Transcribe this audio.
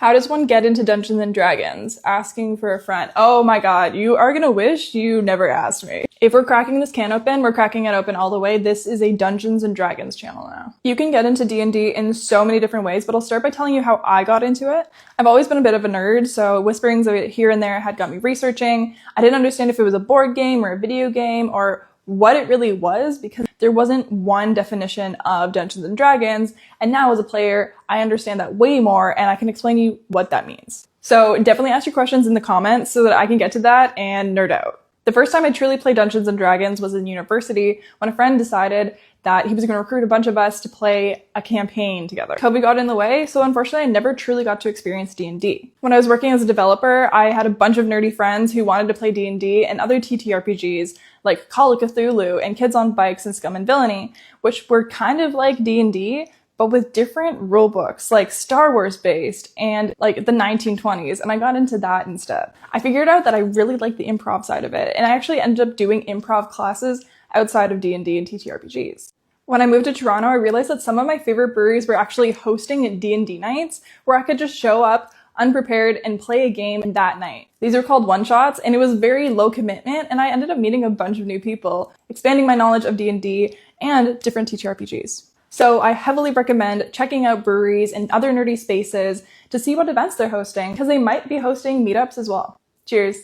How does one get into Dungeons and Dragons? Asking for a friend. Oh my god, you are gonna wish you never asked me. If we're cracking this can open, we're cracking it open all the way. This is a Dungeons and Dragons channel now. You can get into D&D in so many different ways, but I'll start by telling you how I got into it. I've always been a bit of a nerd, so whisperings of it here and there had got me researching. I didn't understand if it was a board game or a video game or what it really was, because there wasn't one definition of Dungeons and Dragons, and now as a player, I understand that way more, and I can explain to you what that means. So definitely ask your questions in the comments so that I can get to that and nerd out. The first time I truly played Dungeons and Dragons was in university when a friend decided that he was going to recruit a bunch of us to play a campaign together. COVID got in the way, so unfortunately I never truly got to experience D&D. When I was working as a developer, I had a bunch of nerdy friends who wanted to play D&D and other TTRPGs like Call of Cthulhu and Kids on Bikes and Scum and Villainy, which were kind of like D&D, but with different rule books, like Star Wars based and like the 1920s, and I got into that instead. I figured out that I really liked the improv side of it, and I actually ended up doing improv classes outside of D&D and TTRPGs. When I moved to Toronto, I realized that some of my favorite breweries were actually hosting D&D nights where I could just show up unprepared and play a game that night. These are called one-shots, and it was very low commitment, and I ended up meeting a bunch of new people, expanding my knowledge of D&D and different TTRPGs. So I heavily recommend checking out breweries and other nerdy spaces to see what events they're hosting, because they might be hosting meetups as well. Cheers!